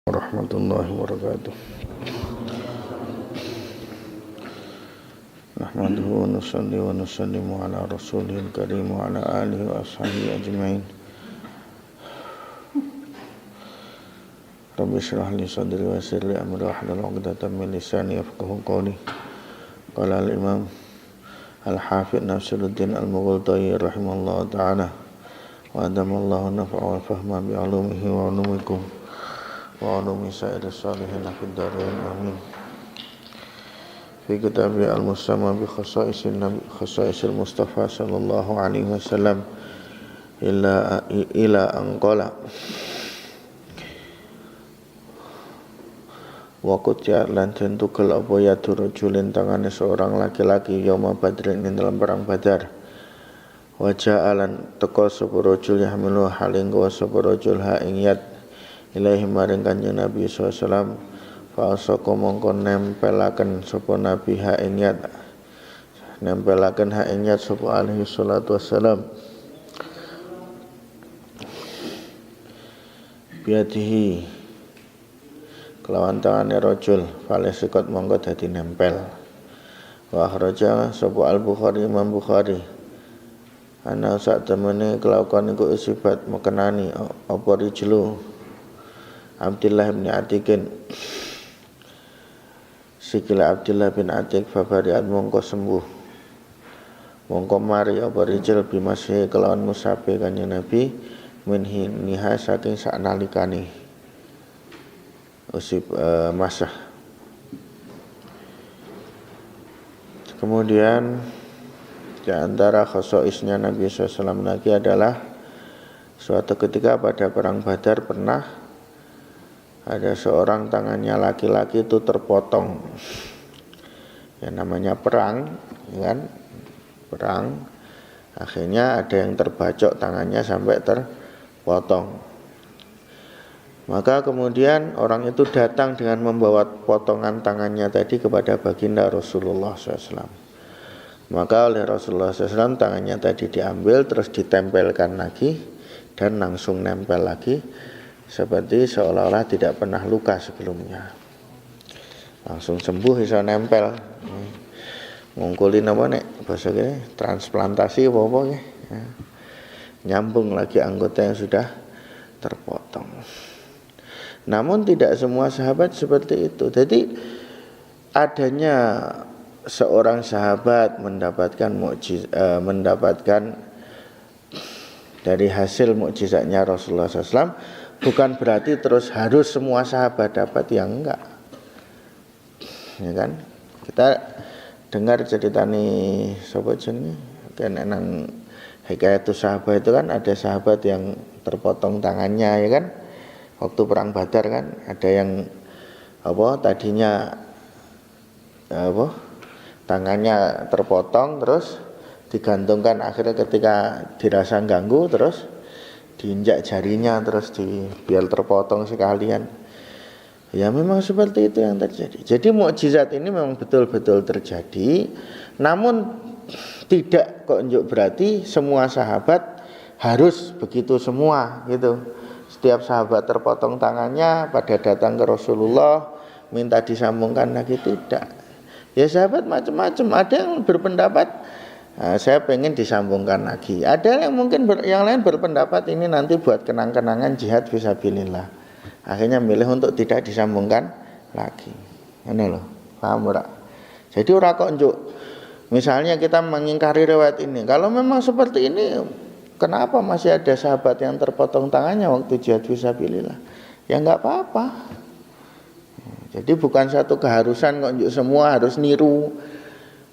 warahmatullahi wabarakatuh. Nahmaduhu wa nusalli wa nusallimu ala rasulil karim wa ala alihi wa ashabihi ajma'in. Rabbi shrah li sadri wa yassir li amri wahlul 'uqdatam min lisani yafqahu qawli. Qala al-imam al-hafidz Nasiruddin al-Mughtairi rahimallahu ta'ala wa adamallahu naf'a wa fahma bi 'ulumihi wa 'ulumikum wa 'ulumi sa'iris shalihin fid dharain amin. Fi kitab al-musamma bi khasaisil Mustafa sallallahu alaihi wasallam ila anqala wa qutya lan tentukel apa ya durujulin tangane seorang laki-laki yauma badrin ing dalam perang Badar. Wajah alan teka sapa rajul yahmilu haling wa sapa rajul ha ing yad ilahi maring Kanjeng Nabi sallallahu alaihi wasallam fa asaka mongko nempelaken sapa Nabi ha ing yad nempelaken ha ing yad sapa alaihi salatu wassalam biadihi kelawan tangane rajul fale sikot mongko dadi nempel. Wa akhraja sapa al-Bukhari Imam Bukhari ana sak temene kelakuan iku isibat mekenani apa rijlu Abdullah bin Atikin sikile Abdullah bin Atik fabariat mongko sembuh mongko mari apa rijil bimasih kelawan musabe Kanjeng Nabi minhi niha saking saknalikane usip masah. Kemudian di antara khasaisnya Nabi SAW lagi adalah suatu ketika pada perang Badar pernah ada seorang tangannya laki-laki itu terpotong. Ya namanya perang, kan? Perang. Akhirnya ada yang terbacok tangannya sampai terpotong. Maka kemudian orang itu datang dengan membawa potongan tangannya tadi kepada baginda Rasulullah SAW. Maka oleh Rasulullah SAW tangannya tadi diambil terus ditempelkan lagi dan langsung nempel lagi seperti seolah-olah tidak pernah luka sebelumnya. Langsung sembuh bisa nempel. Ngungkulin apa nek bahasa kene transplantasi apa ya. Nyambung lagi anggota yang sudah terpotong. Namun tidak semua sahabat seperti itu. Jadi adanya seorang sahabat mendapatkan mendapatkan dari hasil mukjizatnya Rasulullah SAW bukan berarti terus harus semua sahabat dapat, yang enggak. Ya kan? Kita dengar cerita nih sobat jenenge kan nang Hikayatus Sahabat itu kan ada sahabat yang terpotong tangannya, ya kan? Waktu perang Badar kan ada yang tadinya tangannya terpotong terus digantungkan, akhirnya ketika dirasa ganggu terus diinjak jarinya terus biar terpotong sekalian. Ya memang seperti itu yang terjadi. Jadi mukjizat ini memang betul-betul terjadi, namun tidak kok berarti semua sahabat harus begitu semua gitu. Setiap sahabat terpotong tangannya pada datang ke Rasulullah minta disambungkan lagi, tidak. Ya sahabat macam-macam, ada yang berpendapat saya pengen disambungkan lagi, ada yang mungkin yang lain berpendapat ini nanti buat kenang-kenangan jihad fisabilillah, akhirnya milih untuk tidak disambungkan lagi. Ini loh, paham ora? Jadi ora kok misalnya kita mengingkari riwayat ini, kalau memang seperti ini kenapa masih ada sahabat yang terpotong tangannya waktu jihad fisabilillah? Ya enggak apa-apa. Jadi bukan satu keharusan kok semua harus niru.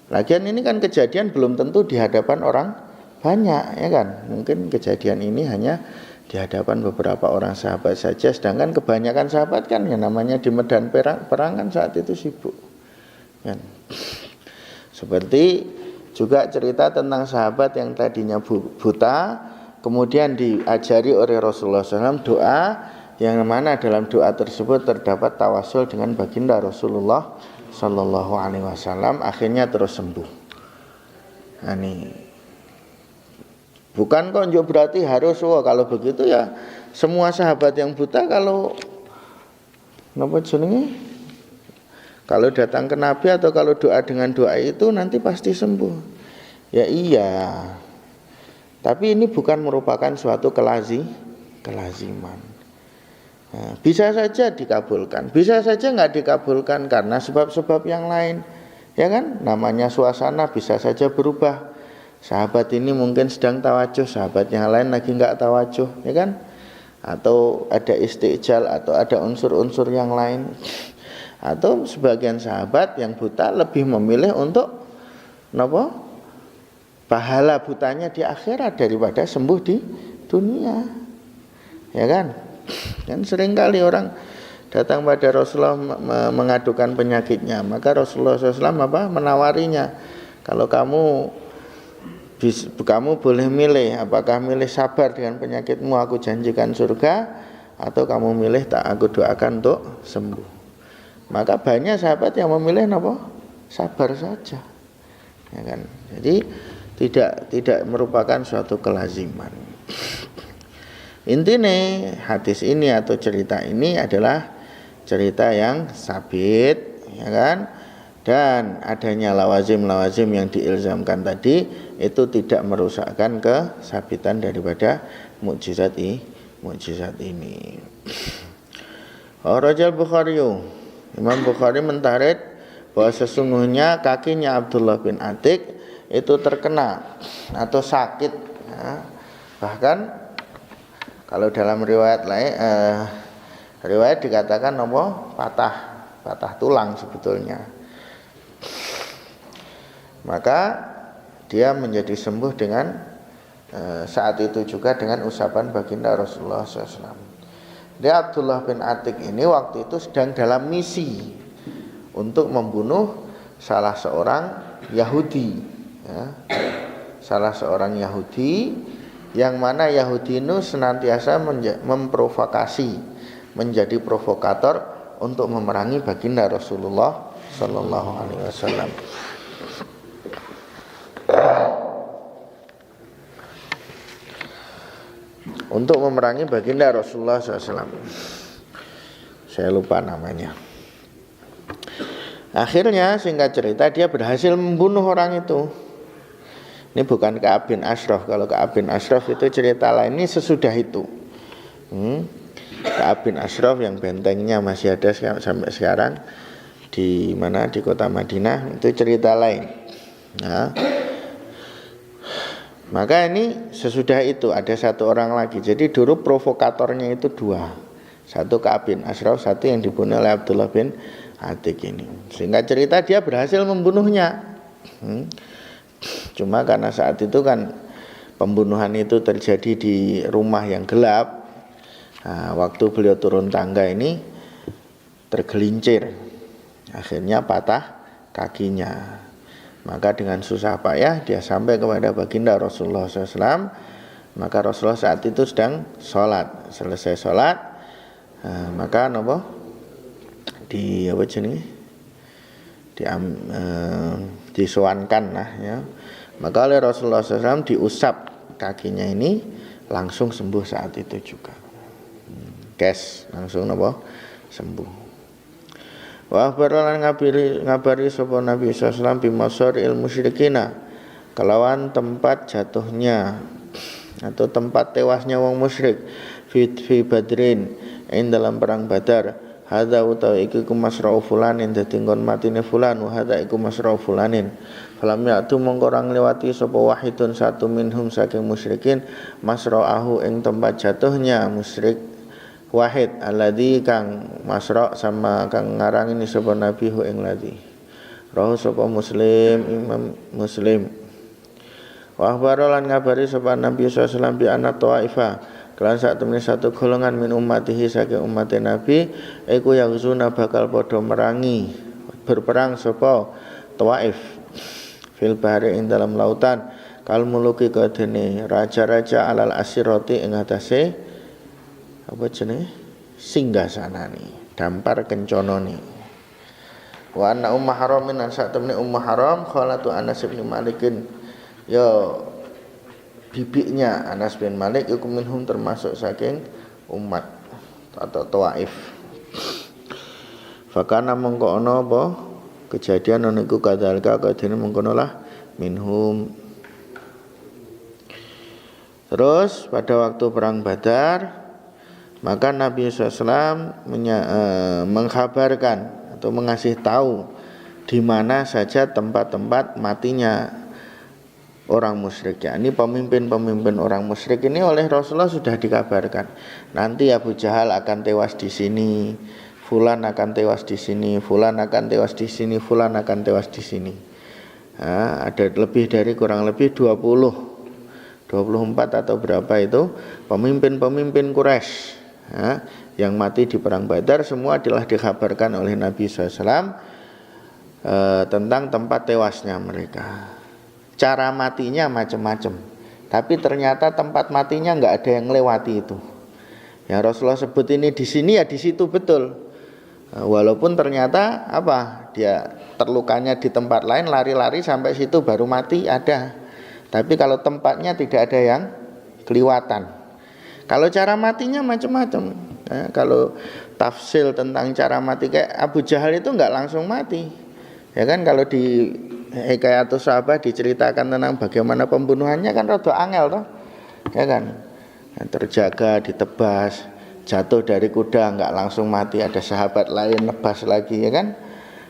Lagian ini kan kejadian belum tentu di hadapan orang banyak, ya kan? Mungkin kejadian ini hanya di hadapan beberapa orang sahabat saja, sedangkan kebanyakan sahabat kan yang namanya di medan perang kan saat itu sibuk. Kan? Seperti juga cerita tentang sahabat yang tadinya buta, kemudian diajari oleh Rasulullah SAW doa, yang mana dalam doa tersebut terdapat tawasul dengan baginda Rasulullah Sallallahu Alaihi Wasallam, akhirnya terus sembuh. Nah, ini bukan kok berarti harus kalau begitu ya semua sahabat yang buta kalau napa jenenge? Kalau datang ke Nabi atau kalau doa dengan doa itu nanti pasti sembuh. Ya iya. Tapi ini bukan merupakan suatu kelaziman. Nah, bisa saja dikabulkan, bisa saja nggak dikabulkan karena sebab-sebab yang lain. Ya kan? Namanya suasana bisa saja berubah. Sahabat ini mungkin sedang tawajuh, sahabat yang lain lagi nggak tawajuh, ya kan? Atau ada istijal atau ada unsur-unsur yang lain. Atau sebagian sahabat yang buta lebih memilih untuk napa? Pahala butanya di akhirat daripada sembuh di dunia. Ya kan? Kan sering kali orang datang pada Rasulullah mengadukan penyakitnya, maka Rasulullah SAW menawarinya, kalau kamu boleh milih, apakah milih sabar dengan penyakitmu aku janjikan surga, atau kamu milih tak aku doakan untuk sembuh. Maka banyak sahabat yang memilih apa? Sabar saja. Ya kan? Jadi tidak merupakan suatu kelaziman. Intinya hadis ini atau cerita ini adalah cerita yang sabit, ya kan? Dan adanya lawazim yang diilzamkan tadi itu tidak merusakkan kesabitan daripada mukjizat ini. Rajal Bukhari, Imam Bukhari mentarid bahwa sesungguhnya kakinya Abdullah bin Atik itu terkena atau sakit, ya. Bahkan kalau dalam riwayat lain riwayat dikatakan patah tulang sebetulnya. Maka dia menjadi sembuh dengan saat itu juga dengan usapan baginda Rasulullah SAW. Dia Abdullah bin Atik ini waktu itu sedang dalam misi untuk membunuh salah seorang Yahudi, ya. Salah seorang Yahudi yang mana Yahudi itu senantiasa memprovokasi, menjadi provokator untuk memerangi baginda Rasulullah Sallallahu Alaihi Wasallam. Untuk memerangi baginda Rasulullah SAW. Saya lupa namanya. Akhirnya singkat cerita dia berhasil membunuh orang itu. Ini bukan Ka'ab bin Ashraf. Kalau Ka'ab bin Ashraf itu cerita lain, ini sesudah itu. Ka'ab bin Ashraf yang bentengnya masih ada sampai sekarang di mana, di kota Madinah, itu cerita lain. Nah, maka ini sesudah itu ada satu orang lagi. Jadi dulu provokatornya itu dua. Satu Ka'ab bin Ashraf, satu yang dibunuh oleh Abdullah bin Atik ini. Sehingga cerita dia berhasil membunuhnya. Cuma karena saat itu kan pembunuhan itu terjadi di rumah yang gelap. Nah, waktu beliau turun tangga ini tergelincir. Akhirnya patah kakinya. Maka dengan susah payah dia sampai kepada baginda Rasulullah SAW. Maka Rasulullah saat itu sedang sholat. Selesai sholat, maka disowankan lah, ya. Maka oleh Rasulullah SAW diusap kakinya ini, langsung sembuh saat itu juga. Langsung sembuh. Wa akhbaran ngabari sapa Nabi sallallahu alaihi wasallam ilmu musyrikina, kelawan tempat jatuhnya atau tempat tewasnya wong musyrik fi Badrin ing dalam perang Badar. Hadza utawi iku masra'u fulanin, dadi nggon matine fulan, wa hadza iku masra'u fulanin. Falam ya'tu mongko ora ngliwati sapa wahidun satu minhum saking musyrikin masra'ahu ing tempat jatuhnya musyrik wahid alladzi kang masra' sama kang ngarangi sapa nabi hu ing ladzi rahu sapa Muslim, Imam Muslim. Wa akhbara lan ngabari sapa Nabi sallallahu alaihi wasallam bi anna taifa kelan sak temene satu golongan min ummatihi saking umat Nabi iku yazuna bakal padha merangi berperang sapa Taif fil bahri ing dalam lautan kal muluki kadene raja-raja alal asirati ing atase singgasanane, dampar kenconone. Wa anna Ummah Haram min sak temene Ummah Haram khalatu Anas bin Malikin, ya bibiknya Anas bin Malik iku minhum termasuk saking umat atau Taif. Fakana mongko ana apa kejadian niku kadzalika kadene mengkono lah minhum. Terus pada waktu perang Badar, maka Nabi SAW mengkabarkan atau mengasih tahu di mana saja tempat-tempat matinya orang musyrik. Ya, ini pemimpin-pemimpin orang musyrik ini oleh Rasulullah sudah dikabarkan. Nanti Abu Jahal akan tewas di sini, fulan akan tewas di sini, fulan akan tewas di sini, fulan akan tewas di sini. Nah, ada lebih dari kurang lebih 24 atau berapa itu pemimpin-pemimpin Quraisy yang mati di perang Badar, semua adalah dikabarkan oleh Nabi SAW tentang tempat tewasnya mereka. Cara matinya macam-macam, tapi ternyata tempat matinya nggak ada yang lewati itu. Ya Rasulullah sebut ini di sini ya di situ betul. Walaupun ternyata dia terlukanya di tempat lain, lari-lari sampai situ baru mati ada. Tapi kalau tempatnya tidak ada yang kelewatan. Kalau cara matinya macam-macam. Kalau tafsir tentang cara mati kayak Abu Jahal itu nggak langsung mati. Ya kan, kalau di Hikayatus Sahabah diceritakan tentang bagaimana pembunuhannya kan rada angel toh. Ya kan. Terjaga, ditebas, jatuh dari kuda nggak langsung mati, ada sahabat lain nebas lagi, ya kan.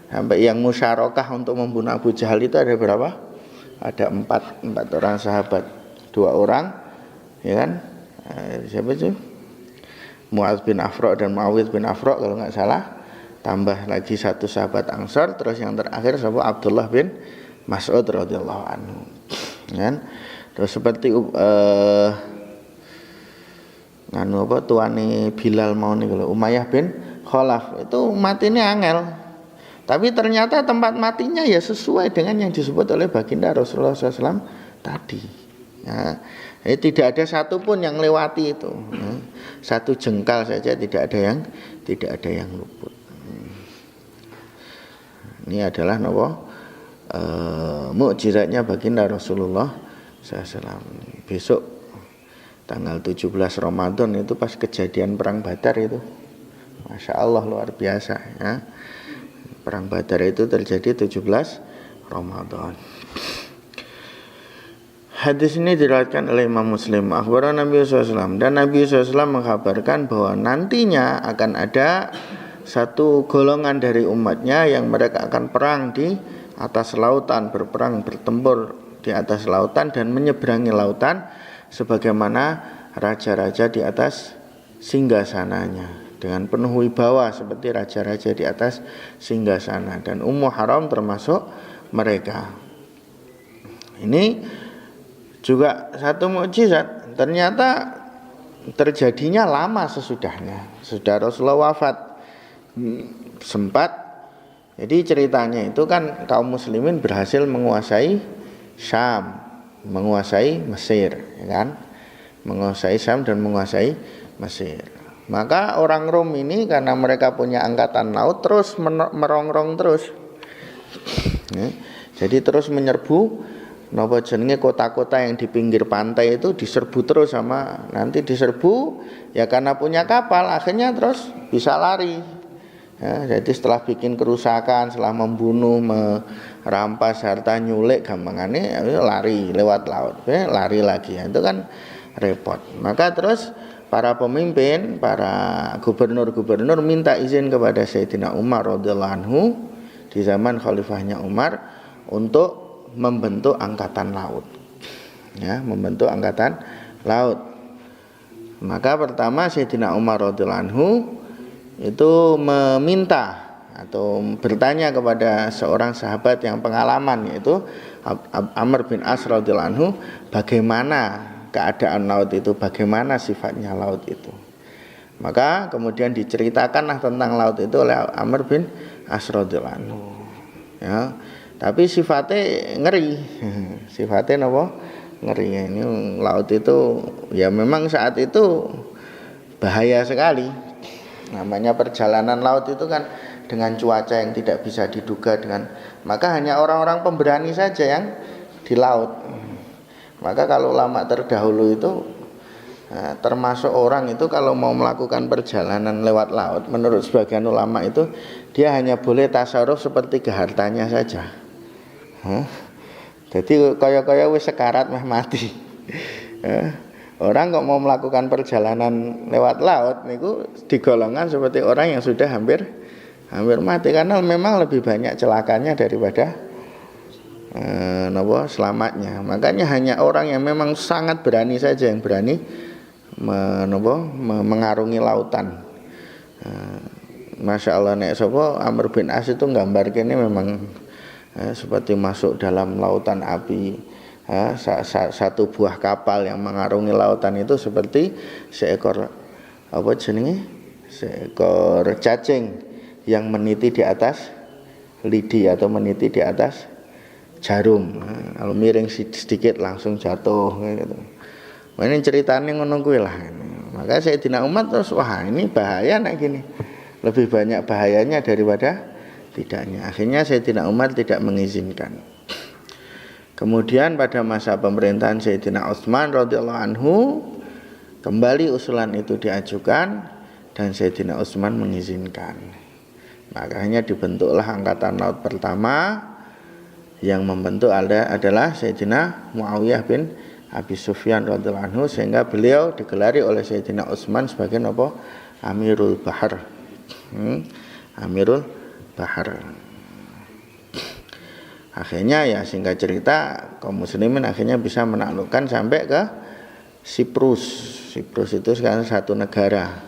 Sampai yang musyarakah untuk membunuh Abu Jahal itu ada berapa? Ada empat orang sahabat, 2 orang, ya kan? Siapa sih? Mu'adz bin Afra dan Muawiyah bin Afra kalau nggak salah. Tambah lagi 1 sahabat Ansar, terus yang terakhir siapa? Abdullah bin Mas'ud radhiyallahu anhu. Ya kan? Terus seperti tuane Bilal mau nih kalau Umayyah bin Khalaf itu matinya angel. Tapi ternyata tempat matinya ya sesuai dengan yang disebut oleh baginda Rasulullah SAW tadi. Ya, tidak ada satupun yang lewati itu. Ya, 1 jengkal saja tidak ada yang luput. Ini adalah mukjizatnya baginda Rasulullah SAW. Besok tanggal 17 Ramadan itu pas kejadian perang Badar itu, Masya Allah luar biasa ya. Perang Badar itu terjadi 17 Ramadan. Hadis ini diriwayatkan oleh Imam Muslim. Akhbarana Nabi SAW, dan Nabi SAW mengkabarkan bahwa nantinya akan ada satu golongan dari umatnya yang mereka akan perang di atas lautan, bertempur di atas lautan dan menyeberangi lautan sebagaimana raja-raja di atas singgasananya, dengan penuh wibawa seperti raja-raja di atas singgasana, dan Ummu Haram termasuk mereka. Ini juga satu mukjizat. Ternyata terjadinya lama sesudahnya, sudah Rasulullah wafat sempat. Jadi ceritanya itu kan kaum muslimin berhasil menguasai Syam, menguasai Mesir, ya kan? Menguasai Syam dan menguasai Mesir. Maka orang Rom ini karena mereka punya angkatan laut terus merongrong terus. Ya, jadi terus menyerbu kota-kota yang di pinggir pantai itu diserbu terus sama, nanti diserbu ya karena punya kapal akhirnya terus bisa lari. Ya, jadi setelah bikin kerusakan, setelah membunuh, merampas harta, nyulik gampangannya lari lewat laut, lari lagi ya, itu kan repot. Maka terus para pemimpin, para gubernur-gubernur minta izin kepada Sayyidina Umar radhiyallahu anhu di zaman khalifahnya Umar untuk membentuk angkatan laut. Ya, membentuk angkatan laut. Maka pertama Sayyidina Umar radhiyallahu anhu itu meminta atau bertanya kepada seorang sahabat yang pengalaman, yaitu Amr bin As radhiyallahu anhu, bagaimana keadaan laut itu, bagaimana sifatnya laut itu. Maka kemudian diceritakanlah tentang laut itu oleh Amr bin As radhiyallahu anhu. Ya, tapi sifatnya ngeri. Sifatnya apa? Ngeri. Ini laut itu ya memang saat itu bahaya sekali. Namanya perjalanan laut itu kan dengan cuaca yang tidak bisa diduga, maka hanya orang-orang pemberani saja yang di laut. Maka kalau ulama terdahulu itu Nah, termasuk orang itu kalau mau melakukan perjalanan lewat laut, menurut sebagian ulama itu dia hanya boleh tasarruf seperti hartanya saja. Jadi kaya-kaya wis sekarat meh mati. Orang kok mau melakukan perjalanan lewat laut niku digolongkan seperti orang yang sudah hampir mati, karena memang lebih banyak celakanya daripada selamatnya. Makanya hanya orang yang memang sangat berani saja yang berani mengarungi lautan. Masya Allah, nek sapa Amr bin As itu gambar kene memang seperti masuk dalam lautan api. Satu buah kapal yang mengarungi lautan itu seperti seekor seekor cacing yang meniti di atas lidi atau meniti di atas jarum. Kalau miring sedikit langsung jatuh gitu. Ini ceritanya ngono kuwi lah. Maka Sayyidina Umar terus wah ini bahaya nek gini. Lebih banyak bahayanya daripada tidaknya. Akhirnya Sayyidina Umar tidak mengizinkan. Kemudian pada masa pemerintahan Sayyidina Utsman radhiyallahu anhu kembali usulan itu diajukan dan Sayyidina Utsman mengizinkan. Makanya dibentuklah angkatan laut pertama, yang membentuk adalah Sayyidina Muawiyah bin Abi Sufyan radhiyallahu anhu, sehingga beliau digelari oleh Sayyidina Utsman sebagai apa? Amirul Bahar. Amirul Bahar. Akhirnya ya singkat cerita kaum muslimin akhirnya bisa menaklukkan sampai ke Siprus. Siprus itu sekarang satu negara.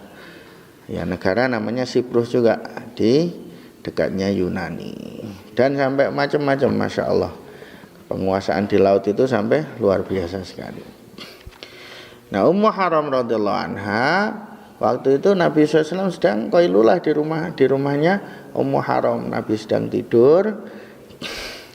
Ya negara namanya Siprus juga di dekatnya Yunani. Dan sampai macam-macam, Masya Allah. Penguasaan di laut itu sampai luar biasa sekali. Nah, Ummu Haram radhiyallahu anha waktu itu Nabi SAW sedang qailulah di rumahnya Ummu Haram. Nabi sedang tidur,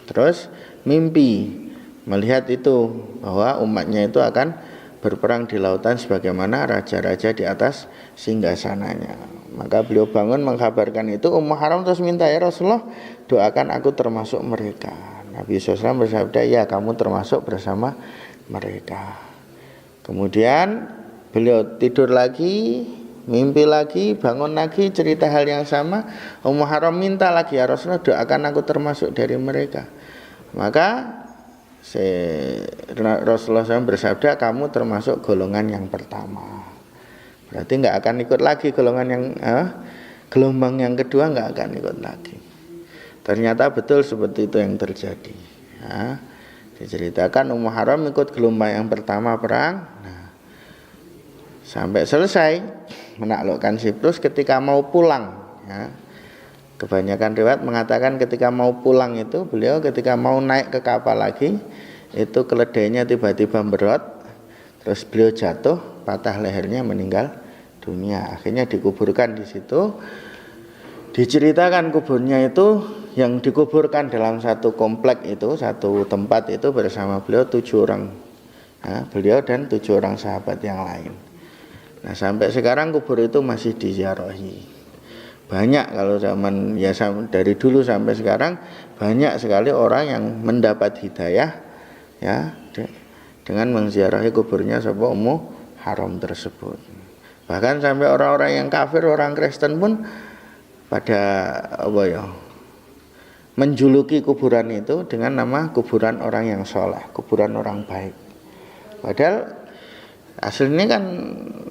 terus mimpi melihat itu bahwa umatnya itu akan berperang di lautan sebagaimana raja-raja di atas singgasananya. Maka beliau bangun mengkabarkan itu. Ummu Haram terus minta, ya Rasulullah doakan aku termasuk mereka. Nabi SAW bersabda, ya kamu termasuk bersama mereka. Kemudian beliau tidur lagi, mimpi lagi, bangun lagi, cerita hal yang sama. Ummu Haram minta lagi, ya Rasulullah doakan aku termasuk dari mereka. Maka Rasulullah SAW bersabda, kamu termasuk golongan yang pertama. Berarti nggak akan ikut lagi golongan yang gelombang yang kedua, nggak akan ikut lagi. Ternyata betul seperti itu yang terjadi. Ya, diceritakan Ummu Haram ikut gelombang yang pertama perang. Nah, sampai selesai menaklukkan Siprus. Ketika mau pulang, ya, kebanyakan riwayat mengatakan ketika mau pulang itu beliau ketika mau naik ke kapal lagi itu keledainya tiba-tiba berot, terus beliau jatuh, patah lehernya, meninggal dunia. Akhirnya dikuburkan di situ. Diceritakan kuburnya itu yang dikuburkan dalam satu komplek itu, satu tempat itu bersama beliau 7 orang. Nah, beliau dan 7 orang sahabat yang lain. Nah, sampai sekarang kubur itu masih diziarahi. Banyak kalau zaman ya dari dulu sampai sekarang banyak sekali orang yang mendapat hidayah ya dengan menziarahi kuburnya sapa Ummu Haram tersebut. Bahkan sampai orang-orang yang kafir, orang Kristen pun pada menjuluki kuburan itu dengan nama kuburan orang yang soleh, kuburan orang baik. Padahal aslinya kan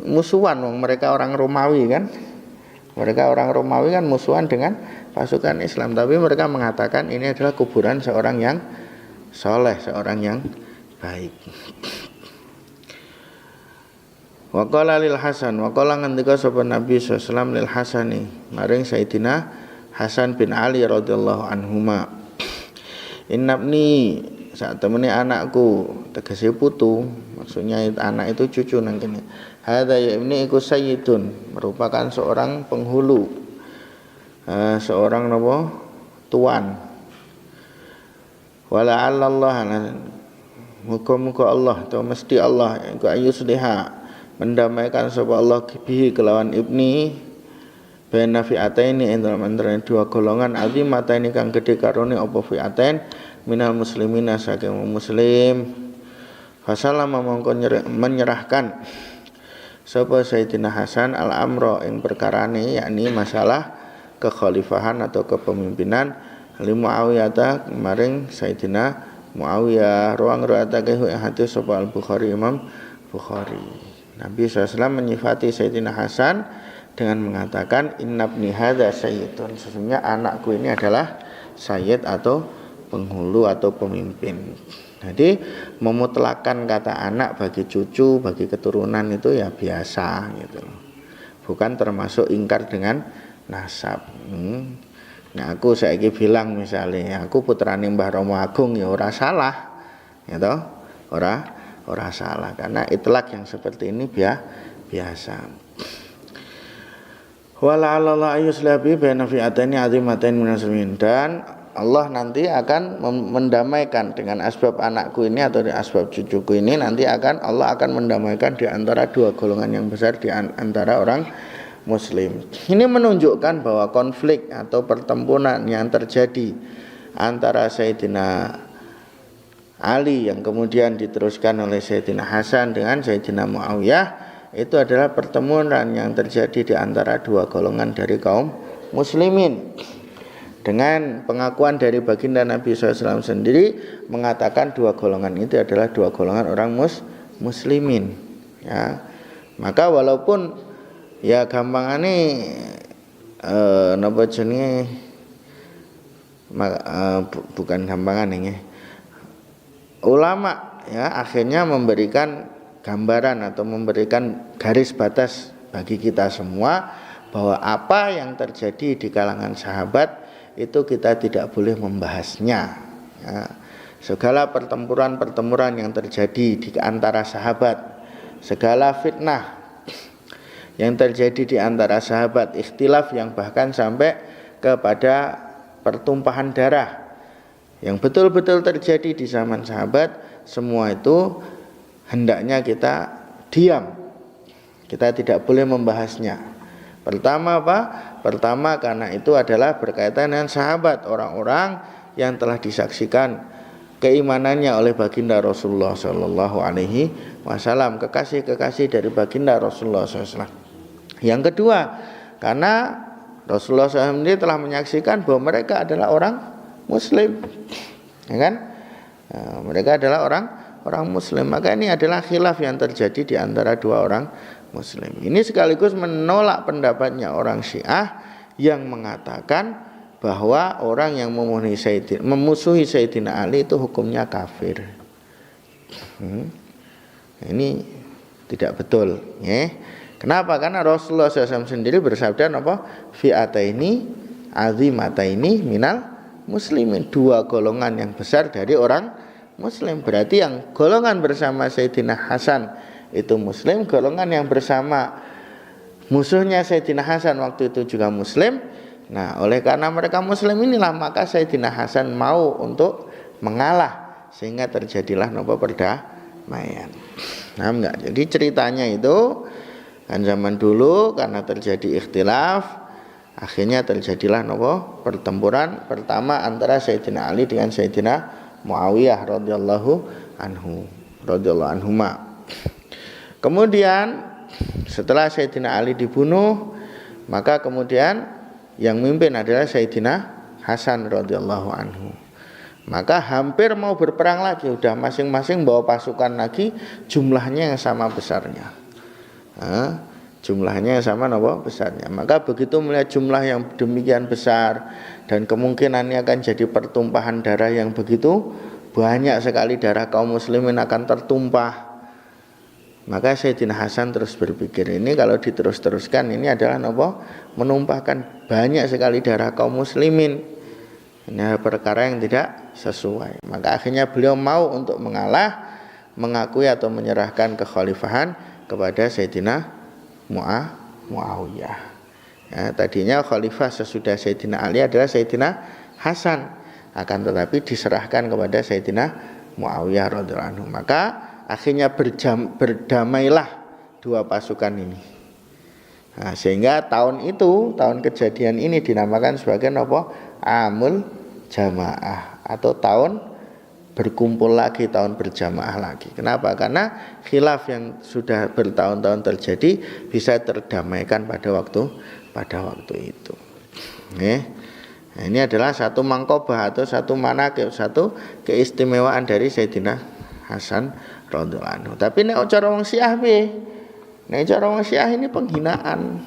musuhan, mereka orang Romawi kan. Mereka orang Romawi kan musuhan dengan pasukan Islam, tapi mereka mengatakan ini adalah kuburan seorang yang soleh, seorang yang baik. Wa qala lil Hasan, wa qala ngendika sapa Nabi sallallahu alaihi wasallam lil Hasani, maring Sayyidina Hasan bin Ali radhiyallahu anhuma. Innabni, saat temene anakku, tegese putu, maksudnya anak itu cucu nang kene. Hadza ya ibni iku sayyidun, merupakan seorang penghulu, seorang napa tuan. Wala Allah, muga-muga Allah atau mesti Allah iku ayusliha, mendamaikan sapa Allah bihi kelawan ibni baina fi'ataini antara dua golongan azimataini kang gedhe karone apa fi'atain minal muslimina saking muslim. Fasalama mongko menyerahkan sapa Sayyidina Hasan al-amra ing perkarane yakni masalah kekhalifahan atau kepemimpinan li Muawiyah maring Sayyidina Muawiyah. Ruang riwayatake hadis sapa Al-Bukhari Imam Bukhari. Nabi SAW menyifati Sayyidina Hasan dengan mengatakan innabni hadza sayyidun, sesungguhnya anakku ini adalah sayyid atau penghulu atau pemimpin. Jadi memutlakkan kata anak bagi cucu, bagi keturunan itu ya biasa gitu. Bukan termasuk ingkar dengan nasab. Nah aku saiki bilang misalnya aku putrane Mbah Romo Agung ya ora salah. Gitu. Ora salah karena itlak yang seperti ini biasa. Wala Allah ayuslabi baina fi'ataini azimatain minal muslimin, dan Allah nanti akan mendamaikan dengan asbab anakku ini atau di asbab cucuku ini, nanti Allah akan mendamaikan di antara dua golongan yang besar di antara orang muslim. Ini menunjukkan bahwa konflik atau pertempuran yang terjadi antara Sayyidina Ali yang kemudian diteruskan oleh Sayyidina Hasan dengan Sayyidina Muawiyah itu adalah pertemuan yang terjadi di antara dua golongan dari kaum muslimin. Dengan pengakuan dari baginda Nabi SAW sendiri mengatakan dua golongan itu adalah dua golongan orang muslimin. Ya, maka walaupun ya gampangane napa jenenge bukan gampangan ini. Ulama ya akhirnya memberikan gambaran atau memberikan garis batas bagi kita semua bahwa apa yang terjadi di kalangan sahabat itu kita tidak boleh membahasnya. Ya, segala pertempuran yang terjadi di antara sahabat, segala fitnah yang terjadi di antara sahabat, ikhtilaf yang bahkan sampai kepada pertumpahan darah yang betul-betul terjadi di zaman sahabat, semua itu hendaknya kita diam. Kita tidak boleh membahasnya. Pertama apa? Pertama karena itu adalah berkaitan dengan sahabat, orang-orang yang telah disaksikan keimanannya oleh baginda Rasulullah Shallallahu Alaihi Wasallam, kekasih-kekasih dari baginda Rasulullah SAW. Yang kedua, karena Rasulullah SAW ini telah menyaksikan bahwa mereka adalah orang Muslim, ya kan? Nah, mereka adalah orang Muslim, maka ini adalah khilaf yang terjadi di antara dua orang Muslim. Ini sekaligus menolak pendapatnya orang Syiah yang mengatakan bahwa orang yang memusuhi Sayyidina Ali itu hukumnya kafir. Ini tidak betul, ya. Kenapa? Karena Rasulullah SAW sendiri bersabda apa? Fi'ataini azimataini minal muslimin, dua golongan yang besar dari orang Muslim. Berarti yang golongan bersama Sayyidina Hasan itu Muslim, golongan yang bersama musuhnya Sayyidina Hasan waktu itu juga Muslim. Nah, oleh karena mereka Muslim inilah maka Sayyidina Hasan mau untuk mengalah sehingga terjadilah perdamaian. Nah, enggak. Jadi ceritanya itu kan zaman dulu karena terjadi ikhtilaf, akhirnya terjadilah pertempuran pertama antara Sayyidina Ali dengan Sayyidina Muawiyah radhiyallahu anhuma. Kemudian setelah Sayyidina Ali dibunuh, maka kemudian yang mimpin adalah Sayyidina Hasan radhiyallahu anhu. Maka hampir mau berperang lagi, udah masing-masing bawa pasukan lagi, jumlahnya yang sama besarnya. Jumlahnya sama besarnya. Maka begitu melihat jumlah yang demikian besar dan kemungkinannya akan jadi pertumpahan darah yang begitu banyak sekali, darah kaum muslimin akan tertumpah, maka Sayyidina Hasan terus berpikir, ini kalau diterus-teruskan ini adalah menumpahkan banyak sekali darah kaum muslimin. Ini perkara yang tidak sesuai. Maka akhirnya beliau mau untuk mengalah, mengakui atau menyerahkan kekhalifahan kepada Sayyidina Muawiyah. Ya, tadinya khalifah sesudah Sayyidina Ali adalah Sayyidina Hasan, akan tetapi diserahkan kepada Sayyidina Muawiyah radhiyallahu anhu. Maka akhirnya berdamailah dua pasukan ini. Nah, sehingga tahun kejadian ini dinamakan sebagai Amul Jamaah atau tahun berkumpul lagi, tahun berjamaah lagi. Kenapa? Karena khilaf yang sudah bertahun-tahun terjadi bisa terdamaikan pada waktu itu. Nah, ini adalah satu mangkobah atau satu manaqib, satu keistimewaan dari Sayyidina Hasan radhiyallahu anhu. Tapi nek cara wong Syiah piye? Nek cara wong Syiah ini penghinaan.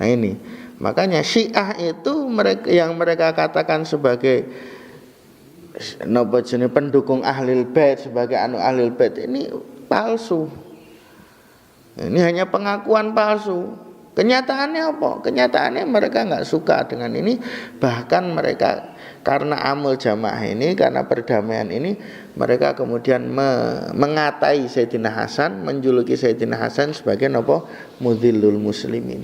Nah ini, makanya Syiah itu mereka katakan sebagai pendukung Ahlul Bait, sebagai Ahlul Bait, ini palsu. Ini hanya pengakuan palsu. Kenyataannya apa? Kenyataannya mereka nggak suka dengan ini. Bahkan mereka karena amal jamaah ini, karena perdamaian ini, mereka kemudian mengatai Sayyidina Hasan, menjuluki Sayyidina Hasan sebagai apa? Mudhillul muslimin.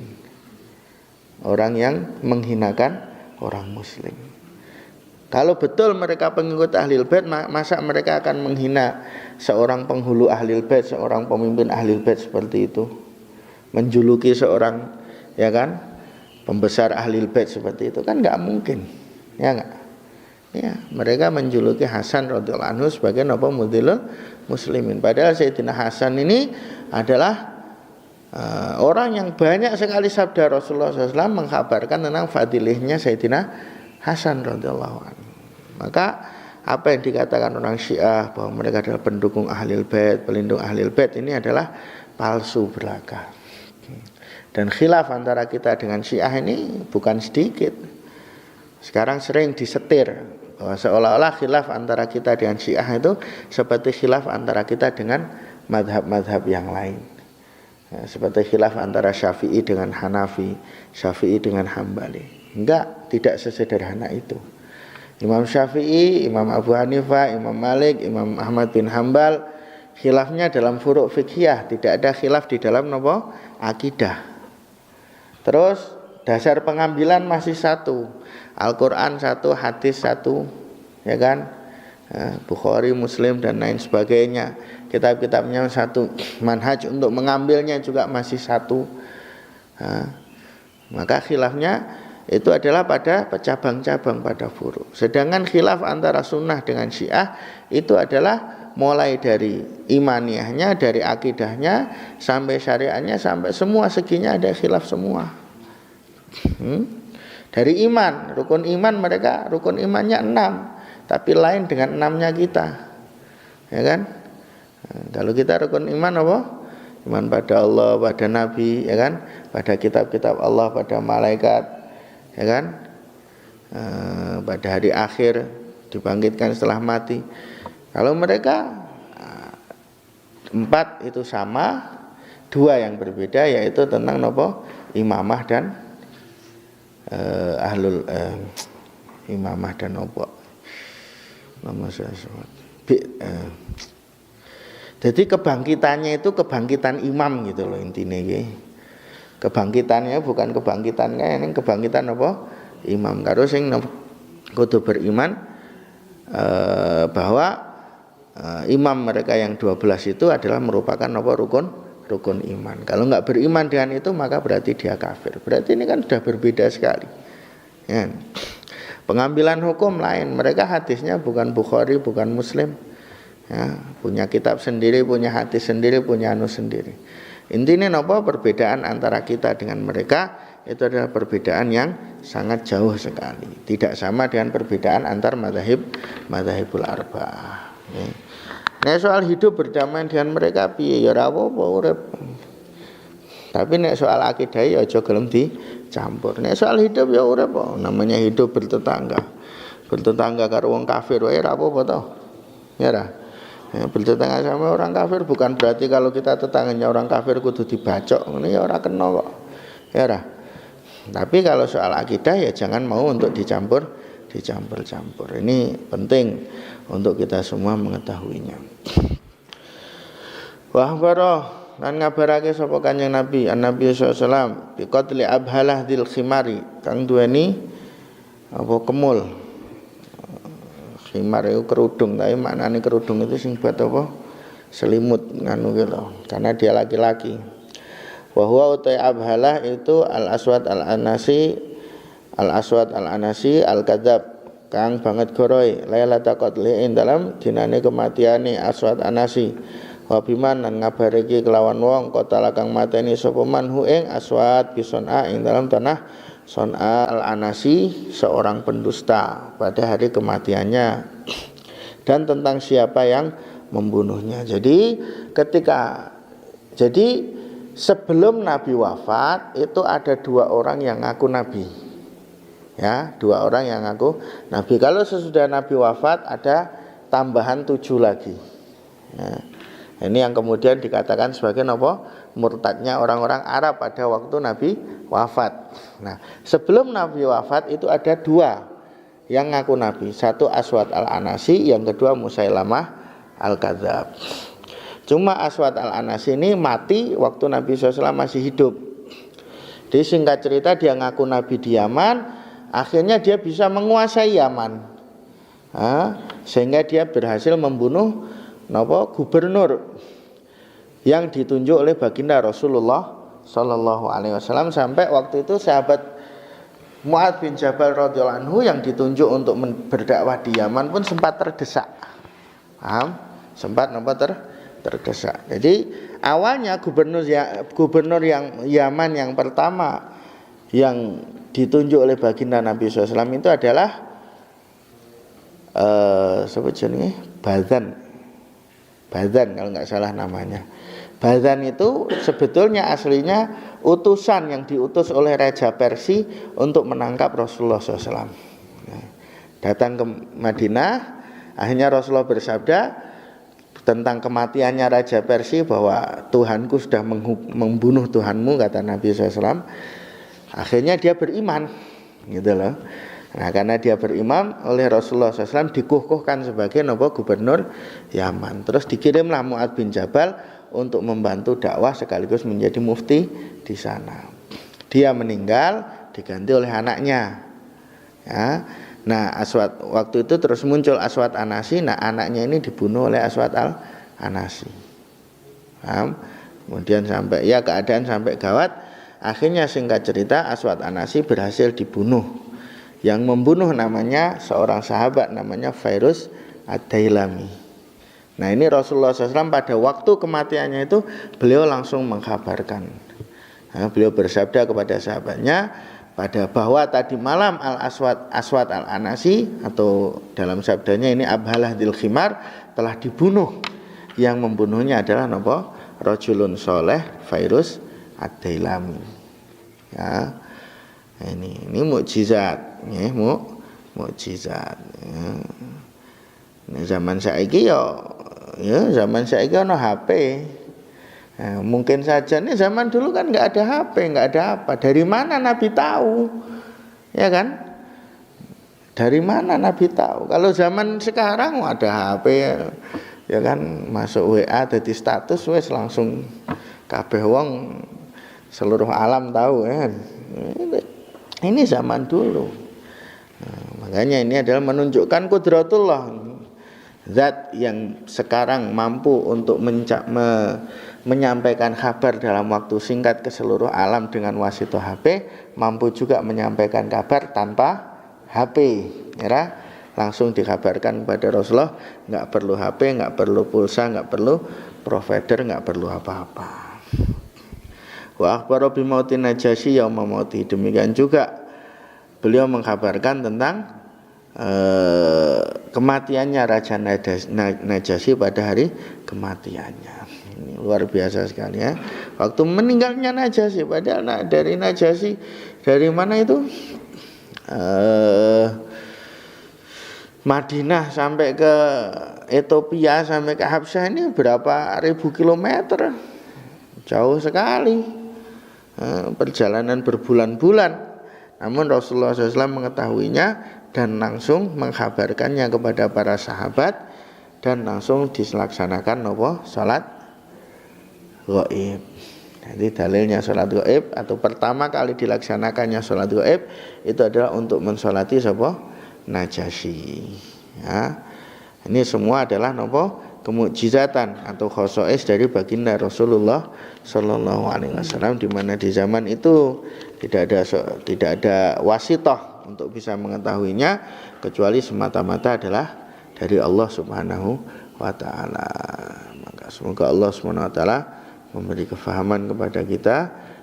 Orang yang menghinakan orang muslim. Kalau betul mereka pengikut Ahlul Bait, masa mereka akan menghina seorang penghulu Ahlul Bait, seorang pemimpin Ahlul Bait seperti itu? Menjuluki seorang, ya kan, pembesar Ahlul Bait seperti itu kan nggak mungkin, ya nggak? Ya, mereka menjuluki Hasan radhiyallahu anhu sebagai apa? Mudhillul muslimin. Padahal Sayyidina Hasan ini adalah orang yang banyak sekali sabda Rasulullah SAW mengkhabarkan tentang fadilihnya Sayyidina Hasan radhiyallahu anhu. Maka apa yang dikatakan orang Syiah bahwa mereka adalah pendukung Ahlul Bait, pelindung Ahlul Bait, ini adalah palsu belaka. Dan khilaf antara kita dengan Syiah ini bukan sedikit. Sekarang sering disetir bahwa seolah-olah khilaf antara kita dengan Syiah itu seperti khilaf antara kita dengan madhab-madhab yang lain. Seperti khilaf antara Syafi'i dengan Hanafi, Syafi'i dengan Hambali. Enggak, tidak sesederhana itu. Imam Syafi'i, Imam Abu Hanifah, Imam Malik, Imam Ahmad bin Hambal, khilafnya dalam furu' fiqhiyah, tidak ada khilaf di dalam akidah. Terus dasar pengambilan masih satu, Al-Quran satu, hadis satu, ya kan, Bukhari, Muslim dan lain sebagainya. Kitab-kitabnya satu, manhaj untuk mengambilnya juga masih satu. Maka khilafnya itu adalah pada cabang-cabang, pada furu'. Sedangkan khilaf antara sunnah dengan Syiah itu adalah mulai dari imaniyahnya, dari akidahnya, sampai syariahnya, sampai semua seginya ada khilaf semua. Dari iman, rukun iman mereka, rukun imannya 6, tapi lain dengan 6-nya kita, ya kan? Kalau kita rukun iman apa? Iman pada Allah, pada Nabi, ya kan? Pada kitab-kitab Allah, pada malaikat, ya kan? Pada hari akhir, dibangkitkan setelah mati. Kalau mereka 4 itu sama, 2 yang berbeda, yaitu tentang imamah dan imamah dan jadi kebangkitannya itu kebangkitan imam gitu loh intinya. Kebangkitannya bukan kebangkitan ini kebangkitan imam. Karo sing kudu beriman bahwa imam mereka yang 12 itu adalah merupakan rukun iman. Kalau nggak beriman dengan itu maka berarti dia kafir. Berarti ini kan sudah berbeda sekali. Ya. Pengambilan hukum lain. Mereka hadisnya bukan Bukhari, bukan Muslim. Ya, punya kitab sendiri, punya hadis sendiri, punya anu sendiri. Intinya perbedaan antara kita dengan mereka itu adalah perbedaan yang sangat jauh sekali. Tidak sama dengan perbedaan antar madzhabul arba'ah. Ya. Nek soal hidup berdamai dengan mereka piye ya ora apa-apa urip. Tapi nek soal akidah ya aja gelem dicampur. Nek soal hidup ya urip kok, namanya hidup bertetangga. Bertetangga karo wong kafir wae ora apa-apa to. Ya ora. Ya, bertetangga sama orang kafir bukan berarti kalau kita tetangganya orang kafir kudu dibacok. Ngene ya ora kena kok. Ya ora. Tapi kalau soal akidah ya jangan mau untuk dicampur-campur. Ini penting untuk kita semua mengetahuinya. Wa akhbara lan ngabarake sapa Kanjeng Nabi, An-Nabi sallallahu alaihi wasallam bi qatli Abhalah dzil khimari kang duweni kemul. Khimar itu kerudung, tapi maknane kerudung itu sing buat selimut nganu gitu. Karena dia laki-laki. Wa huwa utai Abhalah itu al-Aswad al-Anasi al-Aswad al-Anasi al-Kadzab kang banget goroe lailata qatliin dalam dinane kematiane Aswad Anasi wa biman lan ngabariki kelawan wong qatala kang mateni sapa man hu ing Aswad bison'a ing dalam tanah Son'a al-Anasi seorang pendusta pada hari kematiannya dan tentang siapa yang membunuhnya. Jadi sebelum Nabi wafat itu ada 2 orang yang ngaku Nabi. Ya, 2 orang yang ngaku Nabi. Kalau sesudah Nabi wafat ada tambahan 7 lagi. Ya. Ini yang kemudian dikatakan sebagai apa? Murtadnya orang-orang Arab pada waktu Nabi wafat. Nah, sebelum Nabi wafat itu ada 2 yang ngaku Nabi. Satu Aswad al-Anasi, yang kedua Musailamah al-Kadzab. Cuma Aswad al-Anasi ini mati waktu Nabi SAW masih hidup. Di singkat cerita dia ngaku Nabi di Yaman, akhirnya dia bisa menguasai Yaman. Sehingga dia berhasil membunuh gubernur yang ditunjuk oleh baginda Rasulullah Sallallahu Alaihi Wasallam, sampai waktu itu sahabat Mu'adz bin Jabal radhiyallahu anhu yang ditunjuk untuk berdakwah di Yaman pun sempat terdesak. Paham? Sempat terdesak. Jadi awalnya gubernur yang Yaman yang pertama yang ditunjuk oleh baginda Nabi SAW itu adalah sebetulnya Bazan kalau nggak salah namanya. Bazan itu sebetulnya aslinya utusan yang diutus oleh Raja Persia untuk menangkap Rasulullah SAW. Datang ke Madinah, akhirnya Rasulullah bersabda tentang kematiannya Raja Persia bahwa Tuhanku sudah membunuh Tuhanmu, kata Nabi SAW. Akhirnya dia beriman, gitu loh. Nah, karena dia beriman oleh Rasulullah SAW dikukuhkan sebagai gubernur Yaman. Terus dikirimlah Mu'adz bin Jabal untuk membantu dakwah sekaligus menjadi mufti di sana. Dia meninggal diganti oleh anaknya. Ya. Nah, Aswad waktu itu terus muncul Aswad Anasi. Nah, anaknya ini dibunuh oleh Aswad al-Anasi. Kemudian keadaan sampai gawat. Akhirnya singkat cerita Aswad Anasi berhasil dibunuh. Yang membunuh namanya seorang sahabat namanya Fairuz ad-Dailami. Nah, ini Rasulullah SAW pada waktu kematiannya itu beliau langsung mengkabarkan. Beliau bersabda kepada sahabatnya bahwa tadi malam Aswad al-Anasi, atau dalam sabdanya ini Abhalah dil Khimar, telah dibunuh. Yang membunuhnya adalah rajulun soleh Fairuz ad-Dailami. Ya. Ini mukjizat, ya, mukjizat. Ya. Nah, zaman saiki zaman saiki ana HP. Nah, mungkin saja nih zaman dulu kan nggak ada HP, nggak ada apa. Dari mana Nabi tahu? Ya kan? Dari mana Nabi tahu? Kalau zaman sekarang ada HP, ya kan, masuk WA jadi status wes langsung kabeh wong seluruh alam tahu, ya kan? Ini zaman dulu. Nah, makanya ini adalah menunjukkan kudratullah, zat yang sekarang mampu untuk menyampaikan kabar dalam waktu singkat ke seluruh alam dengan wasithah HP, mampu juga menyampaikan kabar tanpa HP, ya, langsung dikabarkan kepada Rasulullah, nggak perlu HP, nggak perlu pulsa, nggak perlu provider, nggak perlu apa-apa. Wa akhbara bi mautin Najasyi yauma mauti, demikian juga beliau mengkabarkan tentang kematiannya Raja Najasyi pada hari kematiannya. Ini luar biasa sekali, ya. Waktu meninggalnya Najasyi, padahal dari Najasyi dari mana itu? Madinah sampai ke Ethiopia sampai ke Habsyah ini berapa ribu kilometer, jauh sekali. Perjalanan berbulan-bulan, namun Rasulullah SAW mengetahuinya dan langsung mengkabarkannya kepada para sahabat, dan langsung dilaksanakan salat ghaib. Jadi dalilnya salat ghaib atau pertama kali dilaksanakannya salat ghaib itu adalah untuk mensolati Najasyi. Ya. Ini semua adalah kemukjizatan atau khosois dari baginda Rasulullah Sallallahu Alaihi Wasallam, di mana di zaman itu tidak ada wasithah, untuk bisa mengetahuinya kecuali semata-mata adalah dari Allah Subhanahu wa taala. Maka semoga Allah Subhanahu wa taala memberi kefahaman kepada kita,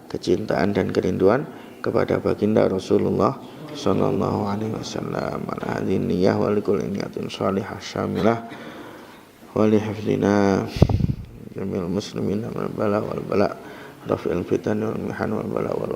kecintaan dan kerinduan kepada baginda Rasulullah sallallahu alaihi wasallam. Ala hadhihi niyyah wa likulli niyatin shalihah syamilah wa li hifdina jamil muslimin wal bala rafi'il fitan wal mihan wal bala wal